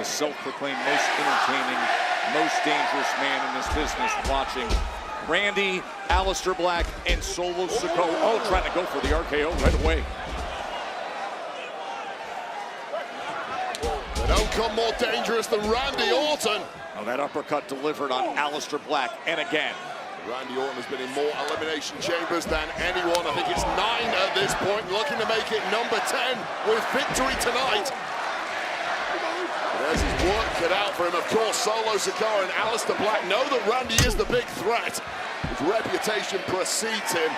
the self-proclaimed most entertaining, most dangerous man in this business watching. Randy, Aleister Black, and Solo Sikoa. Oh, trying to go for the RKO right away. They don't come more dangerous than Randy Orton. Oh, that uppercut delivered on Aleister Black, and again. Randy Orton has been in more elimination chambers than anyone. I think it's 9 at this point, looking to make it number 10 with victory tonight. There's his work cut out for him. Of course, Solo Sikoa and Aleister Black know that Randy is the big threat. His reputation precedes him.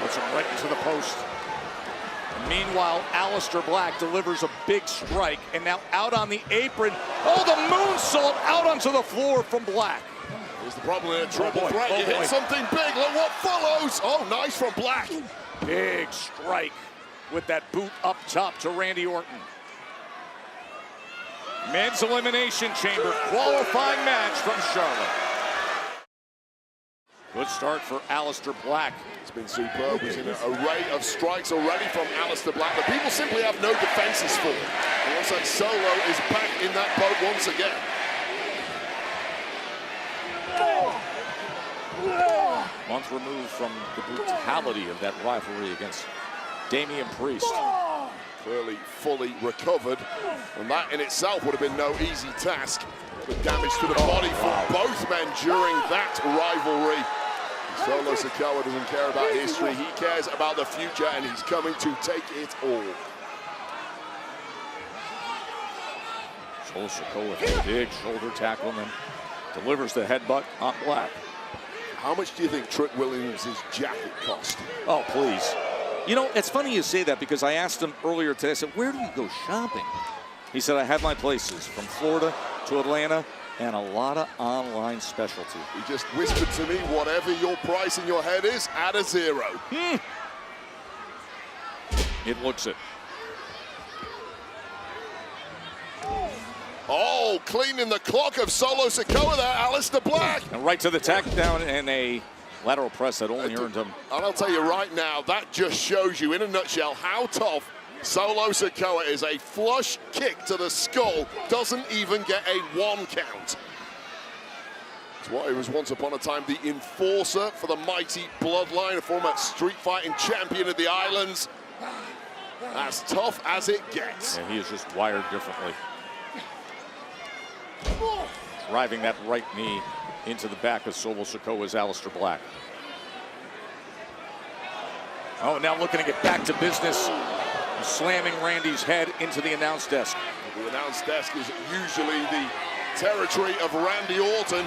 Puts him right into the post. Meanwhile, Aleister Black delivers a big strike, and now out on the apron. Oh, the moonsault out onto the floor from Black. Here's the problem in a triple threat. You hit something big. Look what follows. Oh, nice from Black. Big strike with that boot up top to Randy Orton. Men's Elimination Chamber qualifying match from Charlotte. Good start for Aleister Black. It's been superb. We've seen an array of strikes already from Aleister Black, but people simply have no defenses for him. It looks like Solo is back in that boat once again. Month removed from the brutality of that rivalry against Damian Priest. Clearly fully recovered, and that in itself would have been no easy task. The damage to the body for both men during that rivalry. Solo Sikoa doesn't care about history, he cares about the future, and he's coming to take it all. Solo Sikoa with a big shoulder tackle and then delivers the headbutt on Black. How much do you think Trick Williams' jacket cost? Oh, please. You know, it's funny you say that because I asked him earlier today, I said, where do you go shopping? He said, I have my places from Florida to Atlanta and a lot of online specialty. He just whispered to me, whatever your price in your head is, add a 0. It looks it. Oh, cleaning the clock of Solo Sikoa there, Aleister Black. And right to the takedown and a lateral press that only earned him. And I'll tell you right now, that just shows you in a nutshell how tough Solo Sikoa is. A flush kick to the skull doesn't even get a 1 count. It's what he was once upon a time, the enforcer for the mighty Bloodline, a former street fighting champion of the islands. As tough as it gets. And he is just wired differently. Driving that right knee into the back of Solo Sikoa's Aleister Black. Oh, now looking to get back to business. Slamming Randy's head into the announce desk. The announce desk is usually the territory of Randy Orton.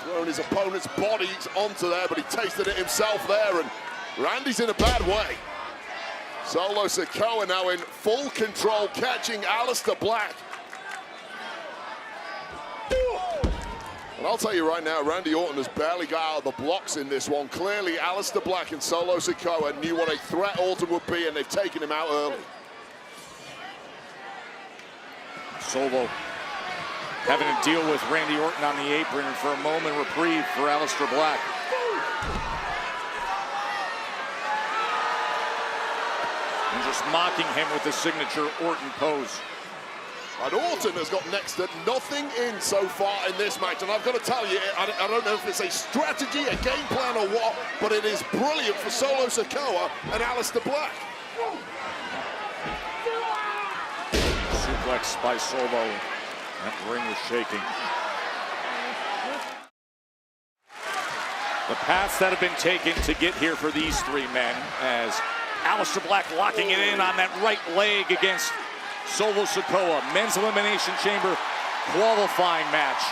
Throwing his opponent's bodies onto there, but he tasted it himself there, and Randy's in a bad way. Solo Sikoa now in full control, catching Aleister Black. And I'll tell you right now, Randy Orton has barely got out of the blocks in this one. Clearly, Aleister Black and Solo Sikoa knew what a threat Orton would be, and they've taken him out early. Solo having to deal with Randy Orton on the apron, and for a moment reprieve for Aleister Black. And just mocking him with the signature Orton pose. And Orton has got next to nothing in so far in this match. And I've got to tell you, I don't know if it's a strategy, a game plan or what, but it is brilliant for Solo Sikoa and Aleister Black. Suplex by Solo. That ring was shaking. The paths that have been taken to get here for these three men, as Aleister Black locking it in on that right leg against Solo Sikoa. Men's Elimination Chamber qualifying match.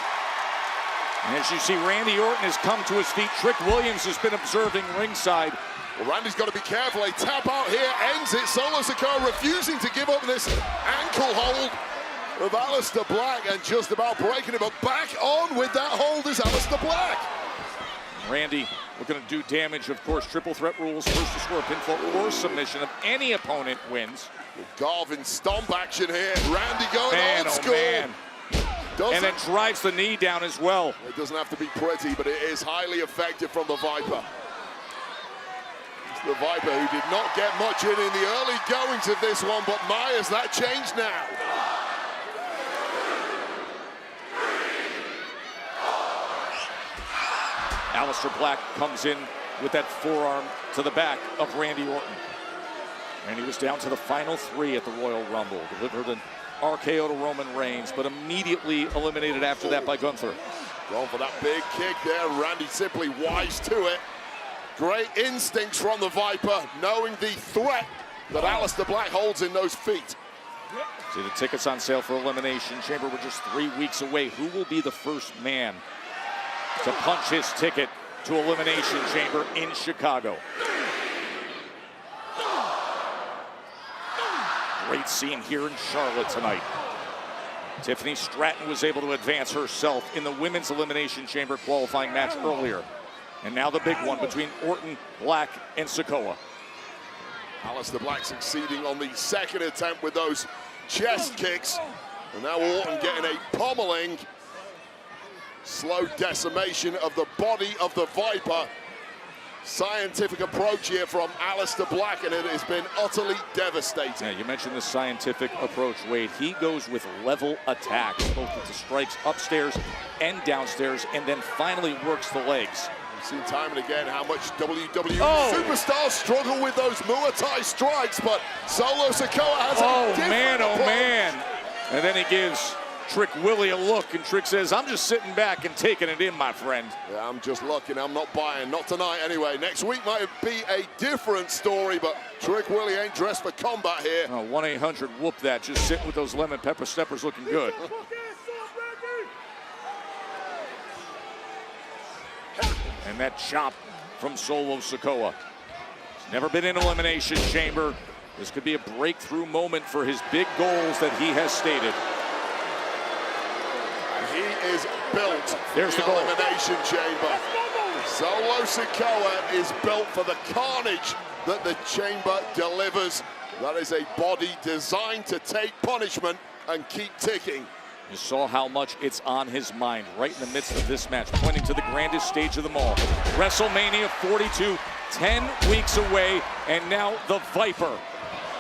And as you see, Randy Orton has come to his feet. Trick Williams has been observing ringside. Well, Randy's got to be careful. A tap out here ends it. Solo Sikoa refusing to give up this ankle hold of Aleister Black and just about breaking it. But back on with that hold is Aleister Black. Randy looking to do damage. Of course, triple threat rules. First to score a pinfall or submission of any opponent wins. Garvin stomp action here. Randy going man, old school. Man. And then drives the knee down as well. It doesn't have to be pretty, but it is highly effective from the Viper. It's the Viper who did not get much in the early goings of this one, but Myers, that changed now. Aleister Black comes in with that forearm to the back of Randy Orton. And he was down to the final 3 at the Royal Rumble. Delivered an RKO to Roman Reigns, but immediately eliminated after that by Gunther. Going for that big kick there. Randy simply wise to it. Great instincts from the Viper, knowing the threat that Aleister Black holds in those feet. See the tickets on sale for Elimination Chamber. We're just 3 weeks away. Who will be the first man to punch his ticket to Elimination Chamber in Chicago? Great scene here in Charlotte tonight. Tiffany Stratton was able to advance herself in the Women's Elimination Chamber qualifying match earlier. And now the big one between Orton, Black, and Sikoa. Aleister Black succeeding on the second attempt with those chest kicks. And now Orton getting a pummeling. Slow decimation of the body of the Viper. Scientific approach here from Aleister Black, and it has been utterly devastating. Yeah, you mentioned the scientific approach, Wade. He goes with level attacks, both with the strikes upstairs and downstairs, and then finally works the legs. We've seen time and again how much WWE superstars struggle with those Muay Thai strikes, but Solo Sikoa has a different approach. Man. And then he gives Trick Willie a look, and Trick says, I'm just sitting back and taking it in, my friend. Yeah, I'm just looking. I'm not buying. Not tonight, anyway. Next week might be a different story, but Trick Willie ain't dressed for combat here. 1-800-WHOOP that. Just sitting with those lemon pepper steppers looking good. And that chop from Solo Sikoa. He's never been in Elimination Chamber. This could be a breakthrough moment for his big goals that he has stated. He is built for There's the the goal. Elimination Chamber. Solo Sikoa is built for the carnage that the chamber delivers. That is a body designed to take punishment and keep ticking. You saw how much it's on his mind right in the midst of this match, pointing to the grandest stage of them all. WrestleMania 42, 10 weeks away, and now the Viper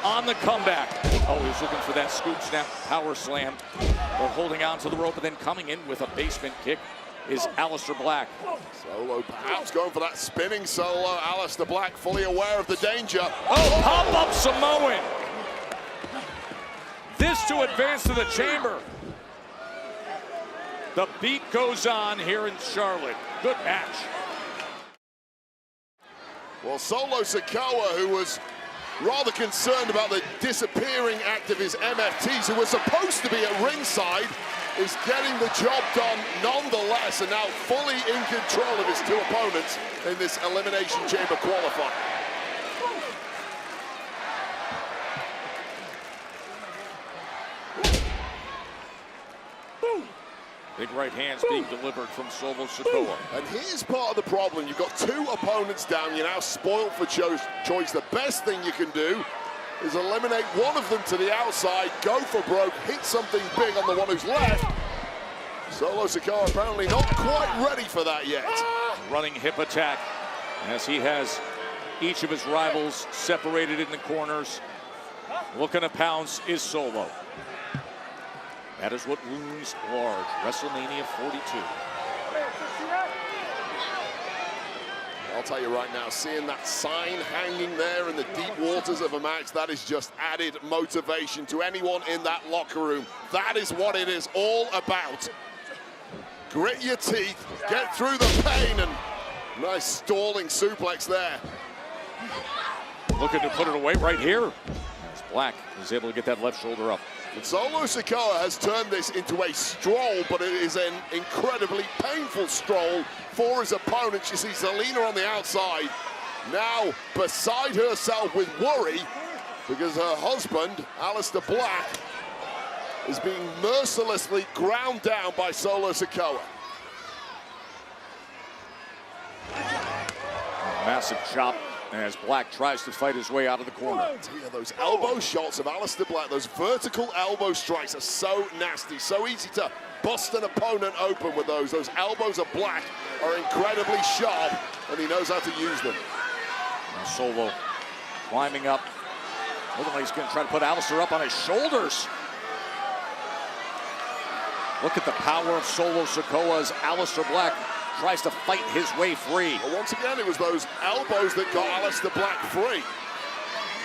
on the comeback. Oh, he was looking for that scoop snap power slam, but holding on to the rope and then coming in with a basement kick is Aleister Black. Solo perhaps going for that spinning solo. Aleister Black fully aware of the danger. Oh, pop-up Samoan. This to advance to the chamber. The beat goes on here in Charlotte. Good match. Well, Solo Sikoa, who was rather concerned about the disappearing act of his MFTs, who were supposed to be at ringside, is getting the job done nonetheless, and now fully in control of his 2 opponents in this Elimination Chamber qualifier. Big right hands being delivered from Solo Sikoa. And here's part of the problem. You've got 2 opponents down. You're now spoiled for choice. The best thing you can do is eliminate one of them to the outside, go for broke, hit something big on the one who's left. Solo Sikoa apparently not quite ready for that yet. Running hip attack as he has each of his rivals separated in the corners. Looking to pounce is Solo. That is what looms large. WrestleMania 42. I'll tell you right now, seeing that sign hanging there in the deep waters of a match, that is just added motivation to anyone in that locker room. That is what it is all about. Grit your teeth, get through the pain, and nice stalling suplex there. Looking to put it away right here. As Black is able to get that left shoulder up. And Solo Sikoa has turned this into a stroll, but it is an incredibly painful stroll for his opponents. You see Zelina on the outside, now beside herself with worry because her husband, Aleister Black, is being mercilessly ground down by Solo Sikoa. Massive chop as Black tries to fight his way out of the corner. Yeah, those elbow shots of Aleister Black, those vertical elbow strikes are so nasty, so easy to bust an opponent open with those. Those elbows of Black are incredibly sharp, and he knows how to use them. And Solo climbing up. Looking like he's going to try to put Aleister up on his shoulders. Look at the power of Solo Sikoa as Aleister Black tries to fight his way free. Well, once again, it was those elbows that got Aleister Black free.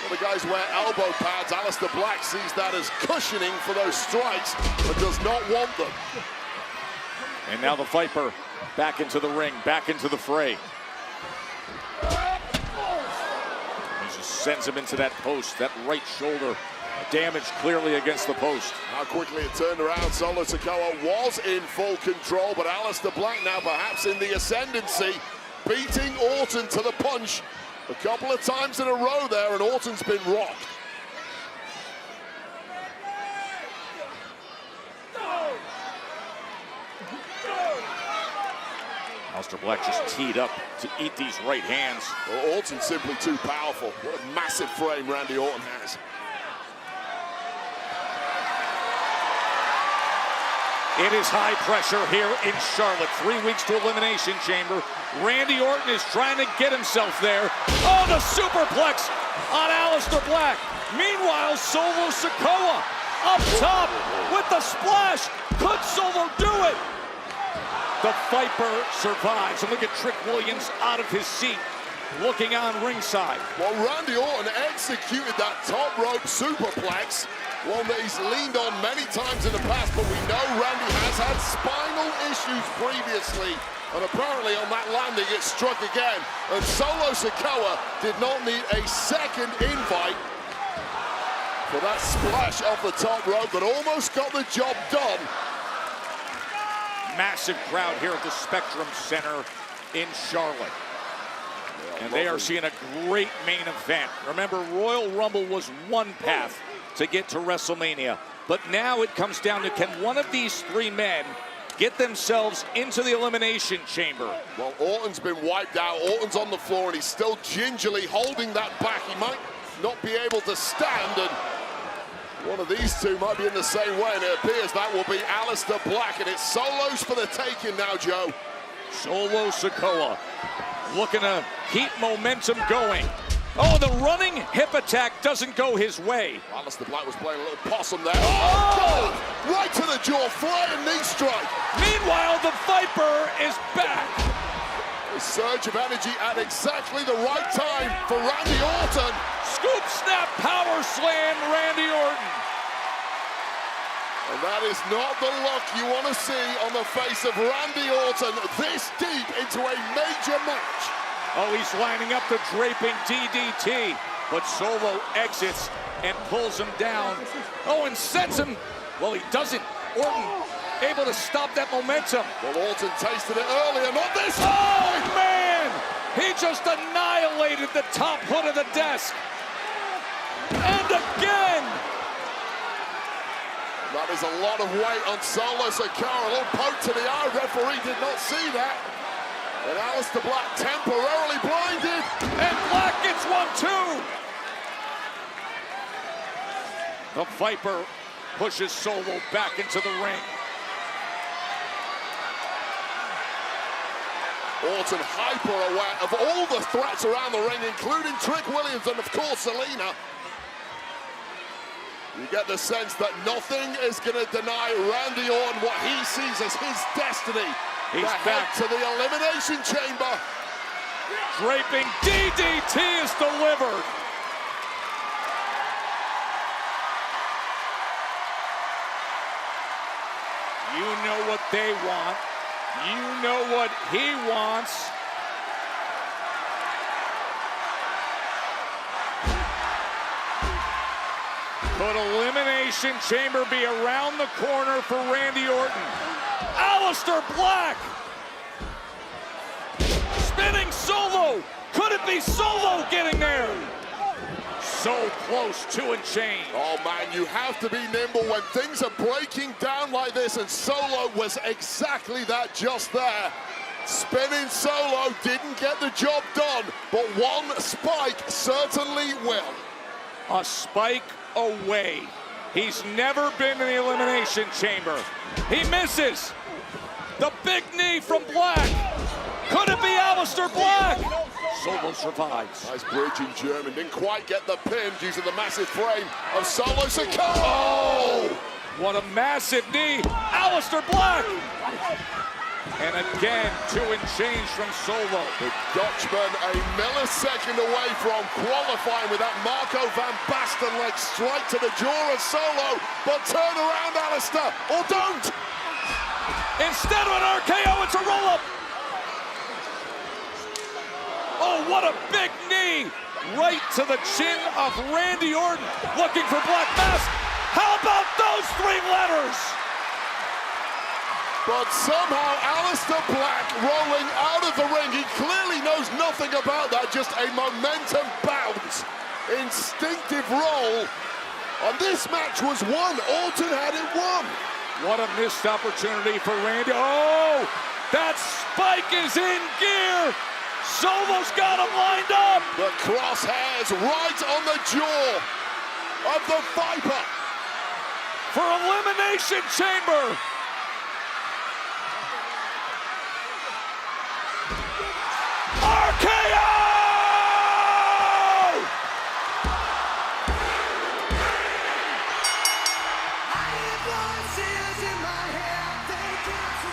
The guys wear elbow pads. Aleister Black sees that as cushioning for those strikes, but does not want them. And now the Viper back into the ring, back into the fray. He just sends him into that post, that right shoulder. Damage clearly against the post. How quickly it turned around. Solo Sikoa was in full control, but Aleister Black now perhaps in the ascendancy, beating Orton to the punch a couple of times in a row there, and Orton's been rocked. Aleister Black just teed up to eat these right hands. Well, Orton's simply too powerful. What a massive frame Randy Orton has. It is high pressure here in Charlotte. 3 weeks to Elimination Chamber. Randy Orton is trying to get himself there. Oh, the superplex on Aleister Black. Meanwhile, Solo Sikoa up top with the splash. Could Solo do it? The Viper survives. And look at Trick Williams out of his seat, looking on ringside. Well, Randy Orton executed that top rope superplex, one that he's leaned on many times in the past, but we know Randy has had spinal issues previously, and apparently on that landing it struck again, and Solo Sikoa did not need a second invite for that splash off the top rope that almost got the job done. Massive crowd here at the Spectrum Center in Charlotte. And they are seeing a great main event. Remember, Royal Rumble was one path to get to WrestleMania. But now it comes down to, can one of these three men get themselves into the Elimination Chamber? Well, Orton's been wiped out. Orton's on the floor, and he's still gingerly holding that back. He might not be able to stand, and one of these two might be in the same way, and it appears that will be Aleister Black, and it's Solos for the taking now, Joe. Solo Sikoa looking to keep momentum going. Oh, the running hip attack doesn't go his way. Aleister Black was playing a little possum there. Oh! Right to the jaw, flying knee strike. Meanwhile, the Viper is back. A surge of energy at exactly the right time for Randy Orton. Scoop, snap, power slam, Randy Orton. And that is not the look you want to see on the face of Randy Orton this deep into a major match. Oh, he's lining up the draping DDT, but Solo exits and pulls him down. Oh, and sets him. Well, he doesn't. Orton able to stop that momentum. Well, Orton tasted it earlier, not this time. Oh, man! He just annihilated the top hood of the desk. And again! That is a lot of weight on Solo Sikoa. A little poke to the eye. Referee did not see that. And Aleister Black temporarily blinded. And Black gets one, too. The Viper pushes Solo back into the ring. Orton hyper aware of all the threats around the ring, including Trick Williams and, of course, Selena. You get the sense that nothing is going to deny Randy Orton what he sees as his destiny. He's back to the Elimination Chamber. Draping DDT is delivered. You know what they want. You know what he wants. Could Elimination Chamber be around the corner for Randy Orton? Aleister Black! Spinning Solo! Could it be Solo getting there? So close, 2 and change. Oh man, you have to be nimble when things are breaking down like this, and Solo was exactly that just there. Spinning Solo didn't get the job done, but one spike certainly will. A spike away. He's never been in the Elimination Chamber. He misses. The big knee from Black. Could it be Aleister Black? Solo survives. Nice bridge in German. Didn't quite get the pin due to the massive frame of Solo Sikoa. Oh! What a massive knee. Aleister Black. And again, 2 and change from Solo. The Dutchman a millisecond away from qualifying with that Marco van Basten leg strike to the jaw of Solo. But turn around, Alistair, or don't! Instead of an RKO, it's a roll-up. Oh, what a big knee. Right to the chin of Randy Orton. Looking for Black Mass. How about those 3 letters? But somehow Alistair Black rolling out of the ring. He clearly knows nothing about that, just a momentum bounce. Instinctive roll. And this match was won. Orton had it won. What a missed opportunity for Randy. Oh, that spike is in gear. Solo's got him lined up. The crosshairs right on the jaw of the Viper. For Elimination Chamber. RKO!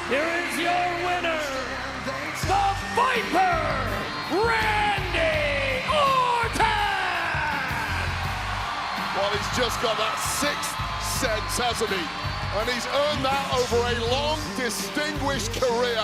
Here is your winner, the Viper, Randy Orton! Well, he's just got that 6th sense, hasn't he? And he's earned that over a long, distinguished career.